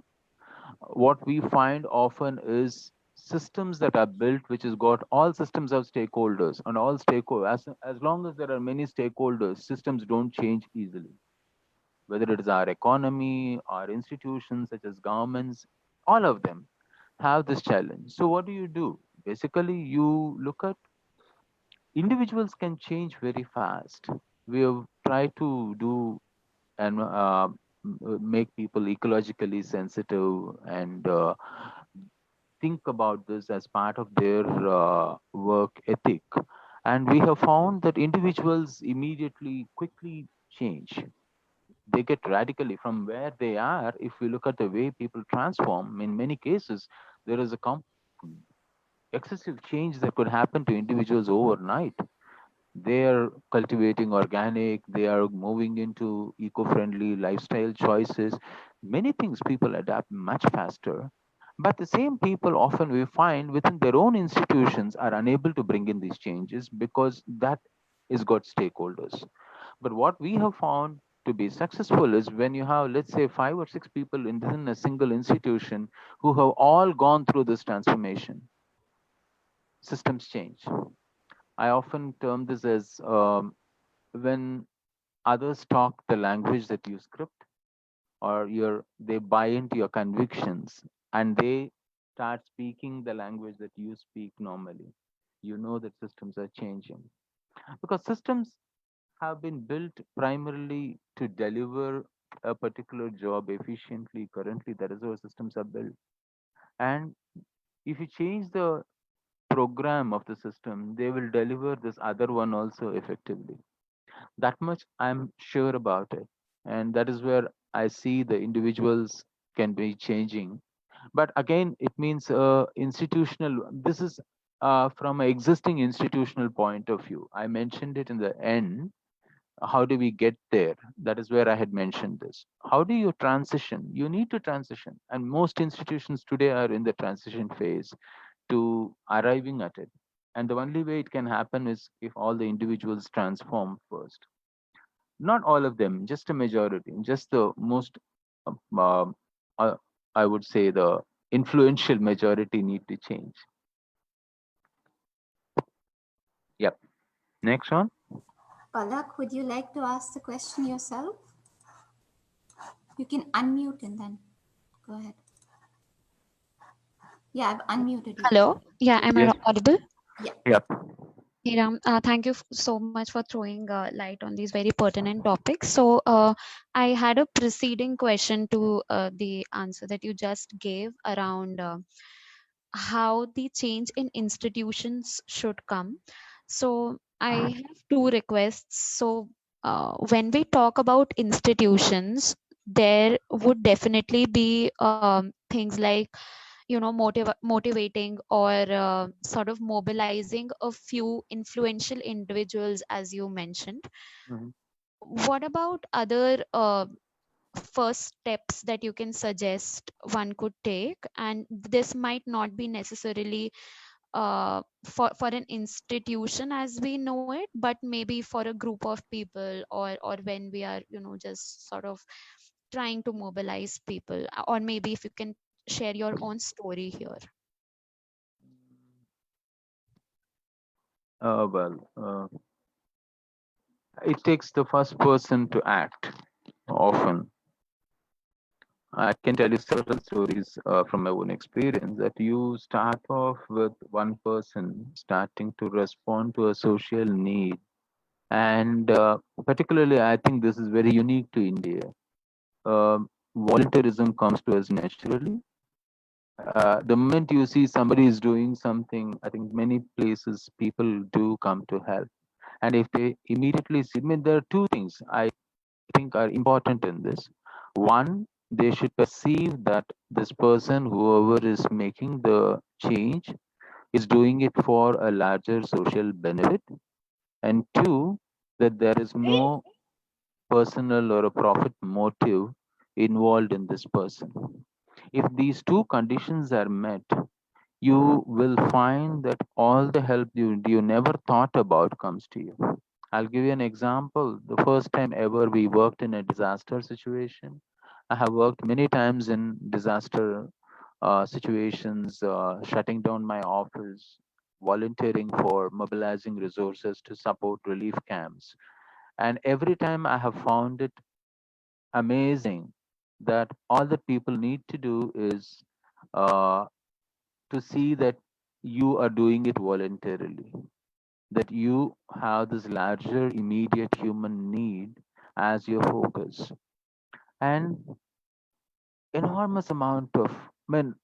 S1: What we find often is systems that are built, which has got all systems have stakeholders, and all stakeholders, as long as there are many stakeholders, systems don't change easily. Whether it is our economy, our institutions such as governments, all of them have this challenge. So what do? Basically, you look at individuals can change very fast. We have tried to do and make people ecologically sensitive and think about this as part of their work ethic. And we have found that individuals immediately quickly change. They get radically from where they are. If we look at the way people transform, in many cases, there is a excessive change that could happen to individuals overnight. They are cultivating organic, they are moving into eco-friendly lifestyle choices. Many things people adapt much faster, but the same people often we find within their own institutions are unable to bring in these changes because that is got stakeholders. But what we have found to be successful is when you have, let's say, 5 or 6 people within a single institution who have all gone through this transformation, systems change. I often term this as when others talk the language that you script, or they buy into your convictions and they start speaking the language that you speak normally, you know that systems are changing, because systems have been built primarily to deliver a particular job efficiently. Currently, that is how systems are built. And if you change the program of the system, they will deliver this other one also effectively. That much I'm sure about it. And that is where I see the individuals can be changing. But again, it means institutional, this is from an existing institutional point of view. I mentioned it in the end. How do we get there? That is where I had mentioned this. How do you transition? You need to transition. And most institutions today are in the transition phase to arriving at it. And the only way it can happen is if all the individuals transform first. Not all of them, just a majority, just the most, uh, uh, I would say the influential majority need to change. Yep. Next one.
S2: Palak, would you like to ask the question yourself? You can unmute and then go ahead. Yeah, I've unmuted you.
S5: Hello. Yeah, am I
S1: Yes.
S5: audible?
S1: Yep.
S5: Hey, Ram, thank you so much for throwing light on these very pertinent topics. So I had a preceding question to the answer that you just gave around how the change in institutions should come. So I have two requests. So when we talk about institutions, there would definitely be things like motivating or sort of mobilizing a few influential individuals, as you mentioned.
S1: Mhm.
S5: What about other first steps that you can suggest one could take? And this might not be necessarily for an institution as we know it, but maybe for a group of people, or when we are, just sort of trying to mobilize people, or maybe if you can share your own story here.
S1: It takes the first person to act often. I can tell you several stories from my own experience that you start off with one person starting to respond to a social need. And particularly, I think this is very unique to India. Volunteerism comes to us naturally. The moment you see somebody is doing something, I think many places people do come to help. And if they immediately see, I mean, there are two things I think are important in this. One, they should perceive that this person, whoever is making the change, is doing it for a larger social benefit. And two, that there is no personal or a profit motive involved in this person. If these two conditions are met, you will find that all the help you never thought about comes to you. I'll give you an example. The first time ever we worked in a disaster situation. I have worked many times in disaster situations, shutting down my office, volunteering for mobilizing resources to support relief camps. And every time I have found it amazing that all that people need to do is uh, to see that you are doing it voluntarily, that you have this larger immediate human need as your focus. And enormous amount of, I mean,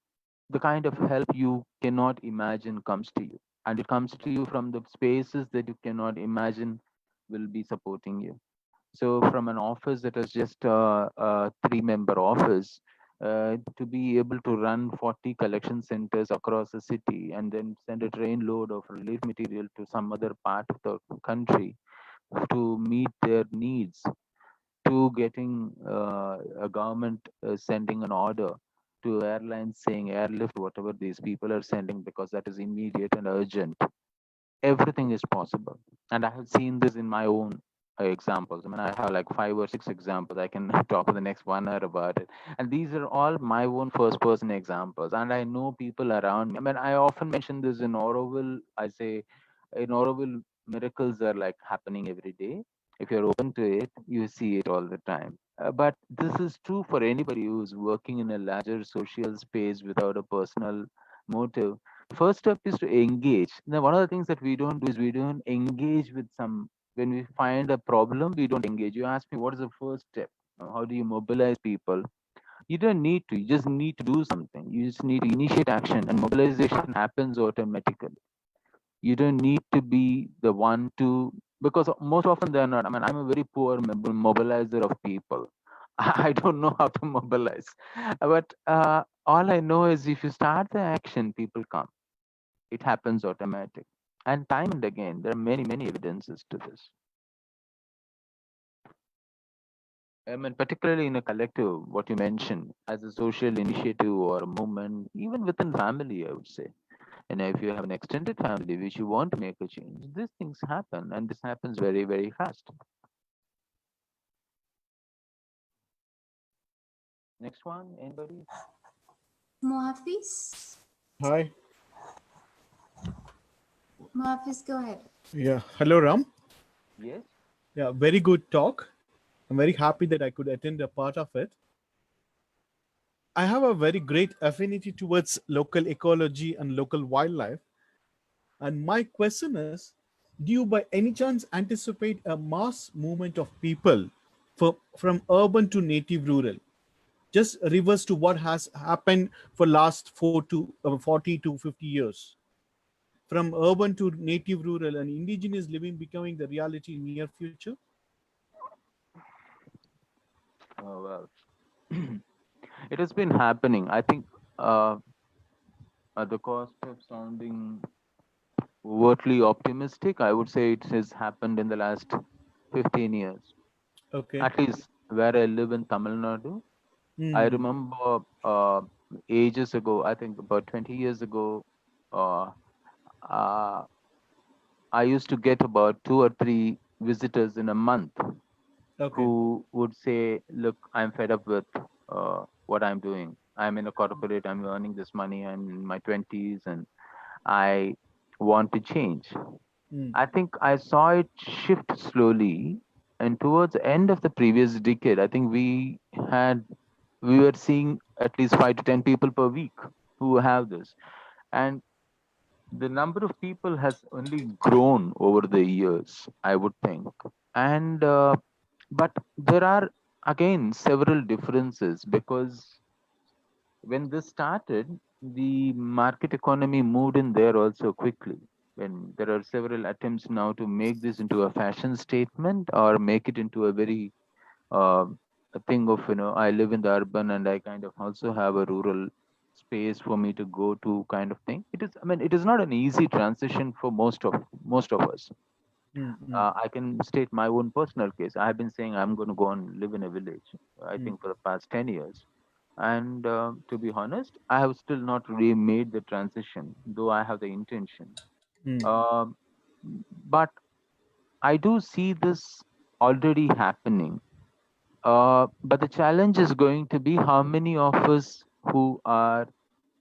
S1: the kind of help you cannot imagine comes to you. And it comes to you from the spaces that you cannot imagine will be supporting you. So from an office that is just a three-member office, to be able to run 40 collection centers across the city and then send a train load of relief material to some other part of the country to meet their needs, to getting a government sending an order to airlines saying airlift whatever these people are sending because that is immediate and urgent. Everything is possible. And I have seen this in my own examples. I mean, I have like 5 or 6 examples. I can talk for the next 1 hour about it. And these are all my own first person examples. And I know people around me. I mean, I often mention this in Auroville. I say in Auroville, miracles are like happening every day. If you're open to it, you see it all the time. But this is true for anybody who's working in a larger social space without a personal motive. First step is to engage. Now, one of the things that we don't do is we don't engage with some, when we find a problem, we don't engage. You ask me, what is the first step? How do you mobilize people? You don't need to, you just need to do something. You just need to initiate action, and mobilization happens automatically. You don't need to be the one to, because most often they're not. I mean, I'm a very poor mobilizer of people. I don't know how to mobilize. But all I know is if you start the action, people come. It happens automatic. And time and again, there are many, many evidences to this. I mean, particularly in a collective, what you mentioned as a social initiative or a movement, even within family, I would say. And if you have an extended family which you want to make a change, these things happen, and this happens very, very fast. Next one, anybody?
S2: Mohafiz?
S6: Hi.
S2: Mohafiz, go ahead.
S6: Yeah. Hello, Ram.
S1: Yes.
S6: Yeah, very good talk. I'm very happy that I could attend a part of it. I have a very great affinity towards local ecology and local wildlife. And my question is, do you by any chance anticipate a mass movement of people from urban to native rural? Just reverse to what has happened for last 40 to 50 years. From urban to native rural and indigenous living becoming the reality in near future?
S1: Oh, well. It has been happening. I think at the cost of sounding overtly optimistic, I would say it has happened in the last 15 years.
S6: Okay.
S1: At least where I live in Tamil Nadu, I remember ages ago, I think about 20 years ago, uh, uh, I used to get about 2 or 3 visitors in a month
S6: Okay.
S1: who would say, "Look, I'm fed up with what I'm doing. I'm in a corporate. I'm earning this money. I'm in my 20s, and I want to change."
S6: Mm.
S1: I think I saw it shift slowly, and towards the end of the previous decade, I think we were seeing at least 5 to 10 people per week who have this, and the number of people has only grown over the years, I would think. And but there are again several differences, because when this started, the market economy moved in there also quickly. When there are several attempts now to make this into a fashion statement or make it into a very uh, a thing of, I live in the urban and I kind of also have a rural space for me to go to, kind of thing. It is, I mean, it is not an easy transition for most of us.
S6: Mm. Mm.
S1: I can state my own personal case. I have been saying I'm going to go and live in a village, I
S6: Mm.
S1: think, for the past 10 years. And to be honest, I have still not really made the transition, though I have the intention.
S6: Mm.
S1: Um, but I do see this already happening. But the challenge is going to be how many of us who are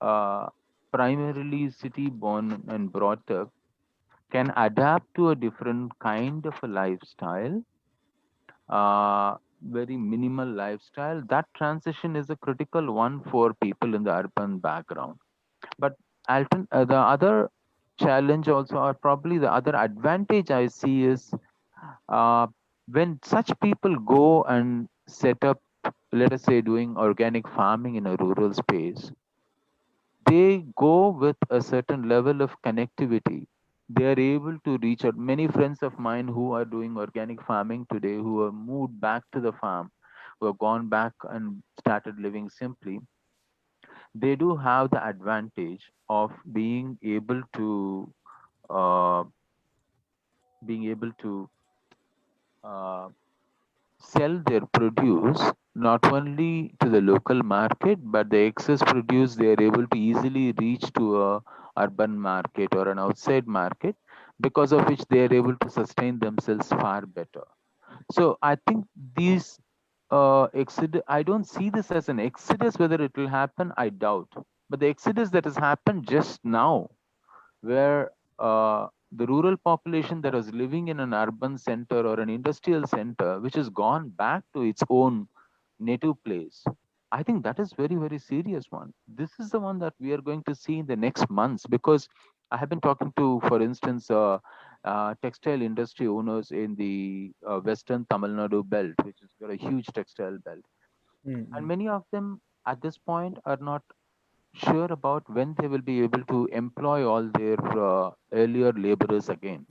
S1: uh, primarily city born and brought up can adapt to a different kind of a lifestyle, very minimal lifestyle. That transition is a critical one for people in the urban background. But the other challenge also, or probably the other advantage I see, is uh, when such people go and set up, let us say, doing organic farming in a rural space, they go with a certain level of connectivity. They are able to reach out. Many friends of mine who are doing organic farming today, who have moved back to the farm, who have gone back and started living simply, they do have the advantage of uh, being able to uh, sell their produce not only to the local market, but the excess produce they are able to easily reach to a urban market or an outside market, because of which they are able to sustain themselves far better. So I think these exodus, I don't see this as an exodus. Whether it will happen, I doubt. But the exodus that has happened just now, where the rural population that was living in an urban center or an industrial center, which has gone back to its own native place, I think that is very, very serious one. This is the one that we are going to see in the next months, because I have been talking to, for instance, textile industry owners in the western Tamil Nadu belt, which has got a huge textile belt,
S6: Mm.
S1: and
S6: Mm.
S1: many of them at this point are not sure about when they will be able to employ all their earlier laborers again.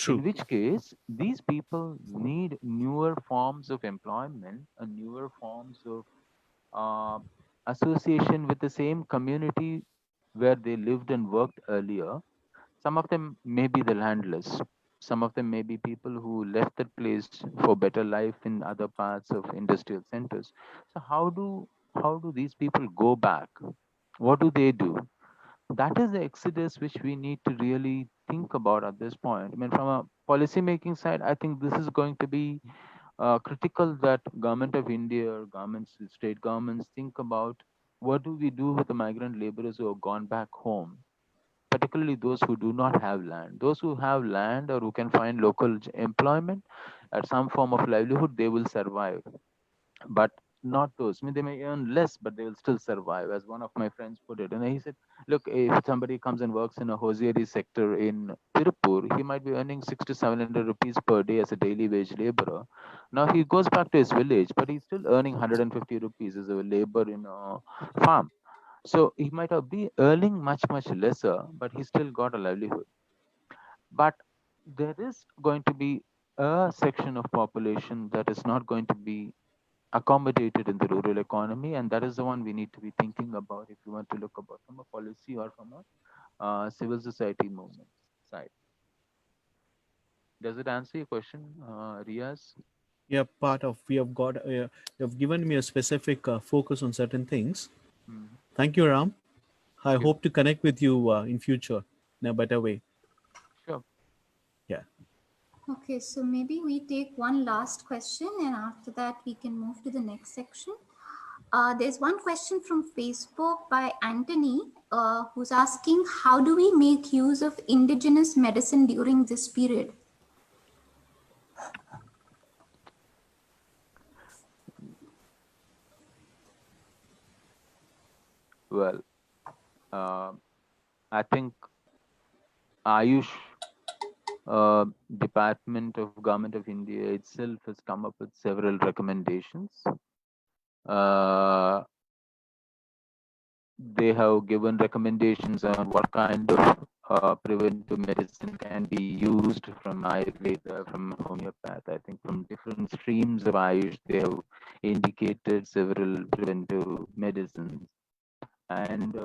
S1: In
S6: True.
S1: which case, these people need newer forms of employment and newer forms of uh, association with the same community where they lived and worked earlier. Some of them may be the landless. Some of them may be people who left that place for better life in other parts of industrial centers. So how do these people go back? What do they do? That is the exodus which we need to really think about at this point. I mean, from a policy making side, I think this is going to be critical that government of India or governments, state governments think about what do we do with the migrant laborers who have gone back home, particularly those who do not have land. Those who have land or who can find local employment at some form of livelihood, they will survive, but not those. I mean, they may earn less, but they will still survive, as one of my friends put it. And he said, look, if somebody comes and works in a hosiery sector in Tirupur, he might be earning 6 to 700 rupees per day as a daily wage laborer. Now he goes back to his village, but he's still earning 150 rupees as a labor in a farm. So he might have be earning much lesser, but he still got a livelihood. But there is going to be a section of population that is not going to be accommodated in the rural economy, and that is the one we need to be thinking about if you want to look about from a policy or from a civil society movement side. Does it answer your question, Riaz?
S6: yeah, part of we have got. You have given me a specific focus on certain things.
S1: Mm.
S6: Thank you, Ram. I
S1: Thank you.
S6: hope to connect with you in future in a better way.
S1: Sure.
S6: Yeah.
S2: Okay, so maybe we take one last question and after that we can move to the next section. There's one question from Facebook by Anthony who's asking, how do we make use of indigenous medicine during this period?
S1: Well, uh, I think Ayush Department of Government of India itself has come up with several recommendations. Uh, they have given recommendations on what kind of preventive medicine can be used from Ayurveda, from homeopath. I think from different streams of Ayush, they have indicated several preventive medicines. And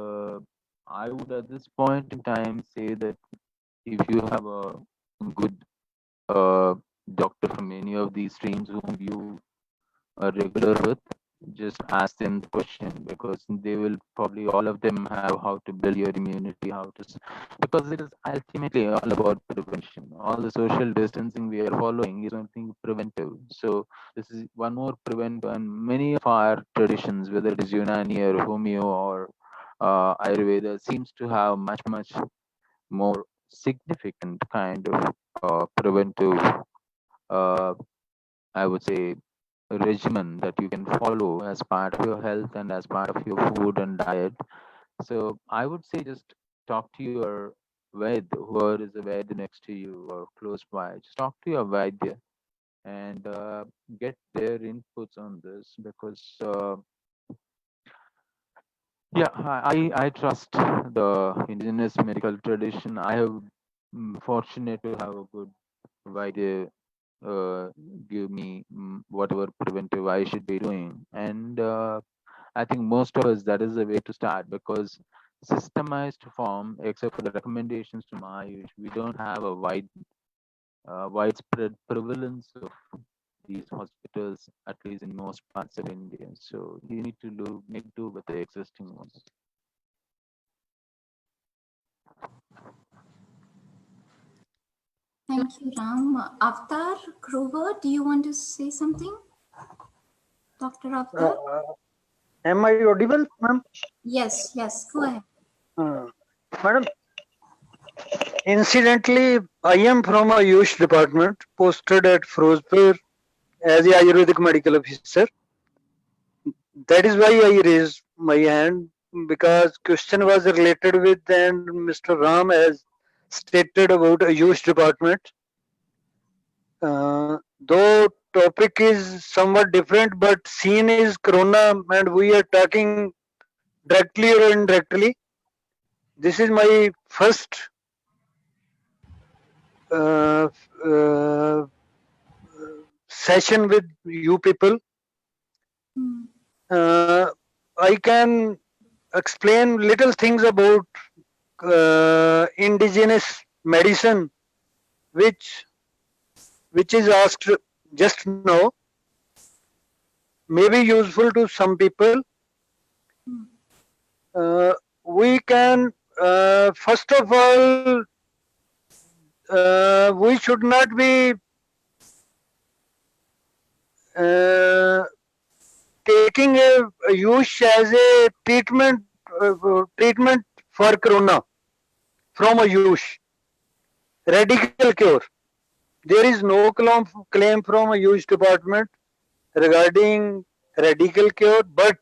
S1: I would at this point in time say that if you have a good doctor from any of these streams whom you are regular with, just ask them the question, because they will probably all of them have how to build your immunity, how to because it is ultimately all about prevention. All the social distancing we are following is something preventive. So this is one more preventive, and many of our traditions, whether it is Unani or Homeo or Ayurveda, seems to have much more significant kind of preventive, uh, I would say, regimen that you can follow as part of your health and as part of your food and diet. So I would say just talk to your Vaid, whoever is a Vaid next to you or close by. Just talk to your Vaidya and get their inputs on this, because yeah, I trust the indigenous medical tradition. I have fortunate to have a good Vaidya give me whatever preventive I should be doing. And I think most of us, that is the way to start, because systemized form, except for the recommendations from Ayush, we don't have a widespread prevalence of these hospitals, at least in most parts of India. So you need to make do with the existing ones.
S2: Thank you, Ram. Avatar Grover, do you want to say something? Dr. Avatar?
S7: Am I audible, ma'am?
S2: Yes, go ahead.
S7: Madam, incidentally, I am from a Ayush department, posted at Firozpur as a Ayurvedic medical officer. That is why I raised my hand, because question was related with, and Mr. Ram has stated about Ayush department. Though topic is somewhat different, but scene is Corona, and we are talking directly or indirectly. This is my first uh, uh, session with you people.
S2: Hmm.
S7: I can explain little things about indigenous medicine, which is asked just now, may be useful to some people. We can first of all, we should not be taking a use as a treatment for corona from a use radical cure. There is no claim from a use department regarding radical cure, but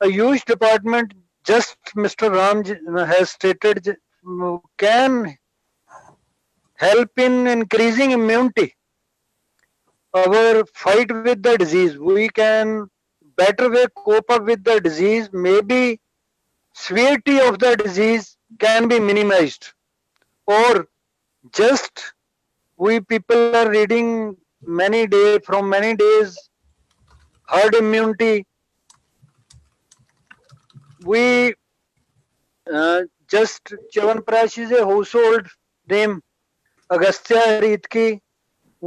S7: a use department, just Mr. Ram has stated, can help in increasing immunity, our fight with the disease. We can better way cope up with the disease. Maybe severity of the disease can be minimized, or just we people are reading many days herd immunity. We just Chyawanprash is a household name. Agastya Ritki,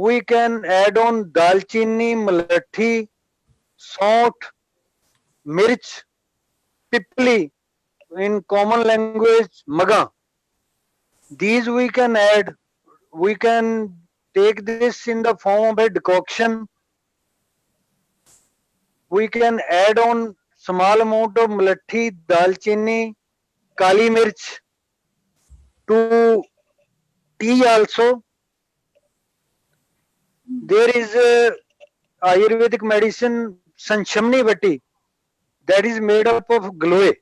S7: We can add on dalchini, malathi, salt, mirch, pipli, in common language, maga. These we can add. We can take this in the form of a decoction. We can add on small amount of malathi, dalchini, kali mirch to tea also. There is a Ayurvedic medicine Sanshamni Vati that is made up of gloe.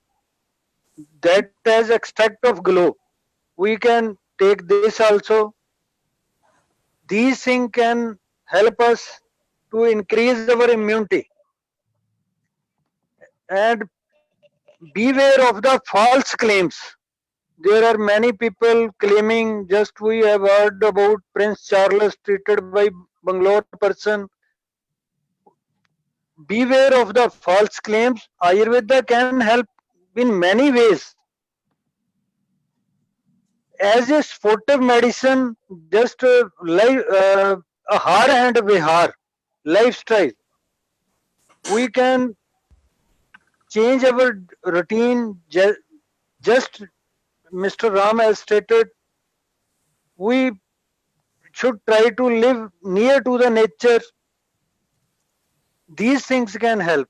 S7: That has extract of glow. We can take this also. These things can help us to increase our immunity. And beware of the false claims. There are many people claiming, just we have heard about Prince Charles treated by Bangalore person. Beware of the false claims. Ayurveda can help in many ways. As a sportive medicine, just a har and vihar lifestyle, we can change our routine. Just Mr. Ram has stated, we should try to live near to the nature. These things can help.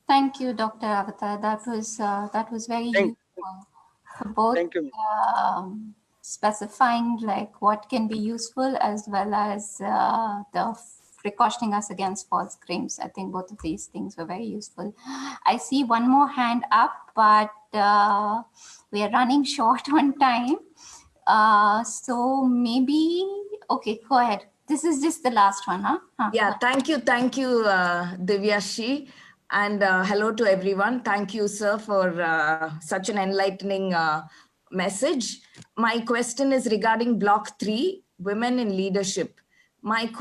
S2: Thank you, Dr. Avatar. That was very
S7: Thank,
S2: useful for both
S7: thank you.
S2: specifying like what can be useful as well as the precautioning us against false claims. I think both of these things were very useful. I see one more hand up, but we are running short on time. So maybe, okay, go ahead. This is just the last one, huh?
S8: Yeah, thank you, Divyashi. And hello to everyone. Thank you, sir, for such an enlightening message. My question is regarding block 3, women in leadership. I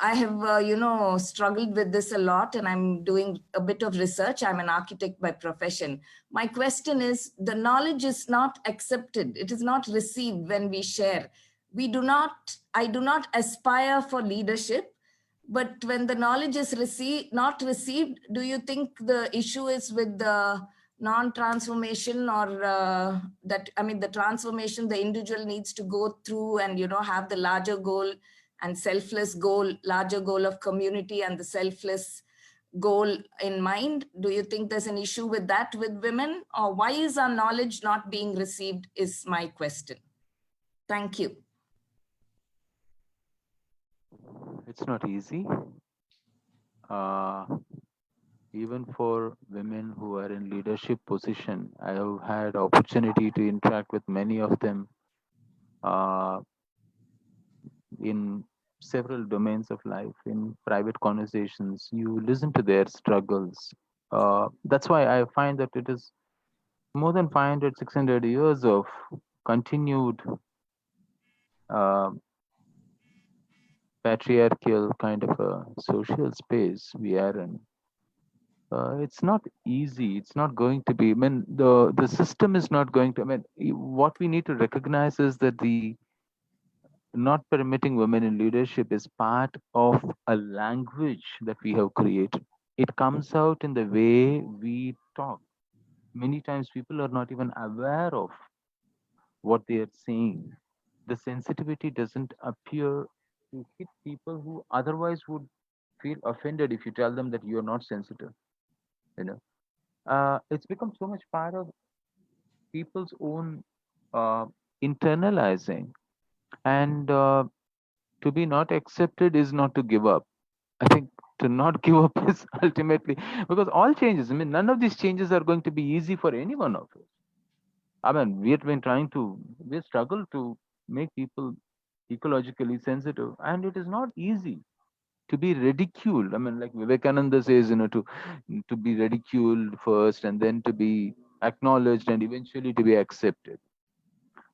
S8: have, struggled with this a lot, and I'm doing a bit of research. I'm an architect by profession. My question is, the knowledge is not accepted. It is not received when we share. I do not aspire for leadership. But when the knowledge is not received, do you think the issue is with the non-transformation or the transformation the individual needs to go through and, have the larger goal and selfless goal, larger goal of community and the selfless goal in mind? Do you think there's an issue with that with women, or why is our knowledge not being received is my question. Thank you.
S1: It's not easy. Even for women who are in leadership position, I have had opportunity to interact with many of them in several domains of life. In private conversations, you listen to their struggles. That's why I find that it is more than 500, 600 years of continued patriarchal kind of a social space we are in. It's not easy. It's not going to be. I mean, the system is not going to. I mean, what we need to recognize is that the not permitting women in leadership is part of a language that we have created. It comes out in the way we talk. Many times, people are not even aware of what they are saying. The sensitivity doesn't appear to hit people who otherwise would feel offended if you tell them that you're not sensitive. You know, it's become so much part of people's own internalizing, and to be not accepted is not to give up. I think to not give up is ultimately, because all changes, I mean, none of these changes are going to be easy for any one of us. I mean, we struggle to make people ecologically sensitive, and it is not easy to be ridiculed. I mean, like Vivekananda says, to be ridiculed first and then to be acknowledged and eventually to be accepted.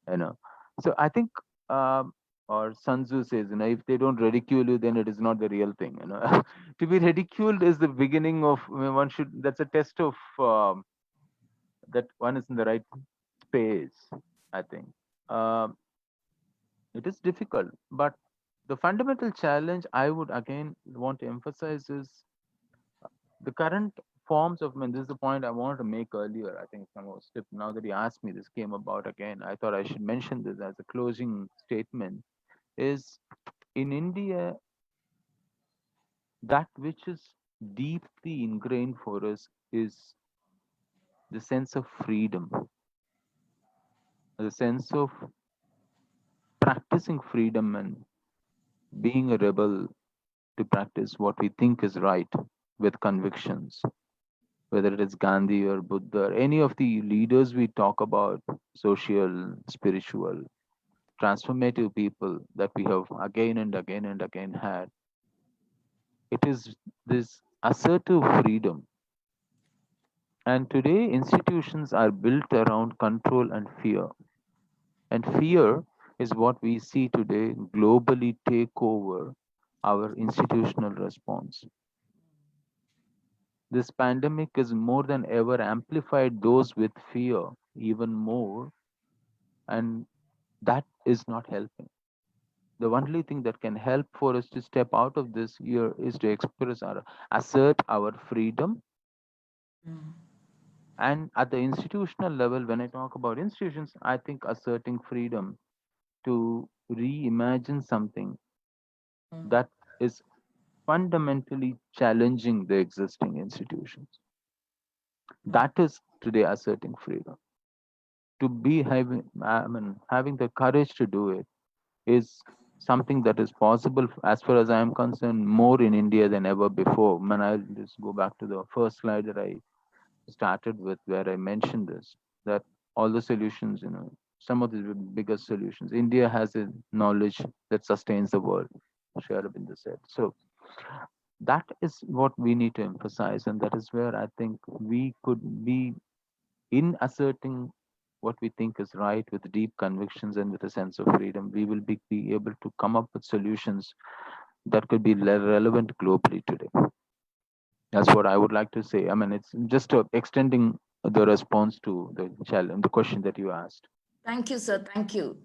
S1: So I think, or Sun Tzu says, if they don't ridicule you, then it is not the real thing. To be ridiculed is the beginning of, I mean, that's a test of that one is in the right space, I think. It is difficult, but the fundamental challenge I would again want to emphasize is the current forms of, I mean, this is the point I wanted to make earlier. I think some was slipped. Now that you asked me, this came about again. I thought I should mention this as a closing statement. Is in India, that which is deeply ingrained for us is the sense of freedom, the sense of practicing freedom and being a rebel to practice what we think is right with convictions, whether it is Gandhi or Buddha, or any of the leaders we talk about, social, spiritual, transformative people that we have again and again and again had. It is this assertive freedom. And today, institutions are built around control and fear. And fear is what we see today globally take over our institutional response. This pandemic is more than ever amplified those with fear even more, and that is not helping. The only thing that can help for us to step out of this year is to express our assert our freedom. And at the institutional level, when I talk about institutions, I think asserting freedom to reimagine something that is fundamentally challenging the existing institutions. That is today asserting freedom. To be having, having the courage to do it is something that is possible, as far as I am concerned, more in India than ever before. Man, I'll just go back to the first slide that I started with, where I mentioned this, that all the solutions, some of the biggest solutions, India has a knowledge that sustains the world, Sri Aurobindo said. So that is what we need to emphasize, and that is where I think we could be in asserting what we think is right with deep convictions and with a sense of freedom. We will be able to come up with solutions that could be relevant globally today. That's what I would like to say. I mean, it's just extending the response to the challenge, the question that you asked.
S8: Thank you, sir. Thank you.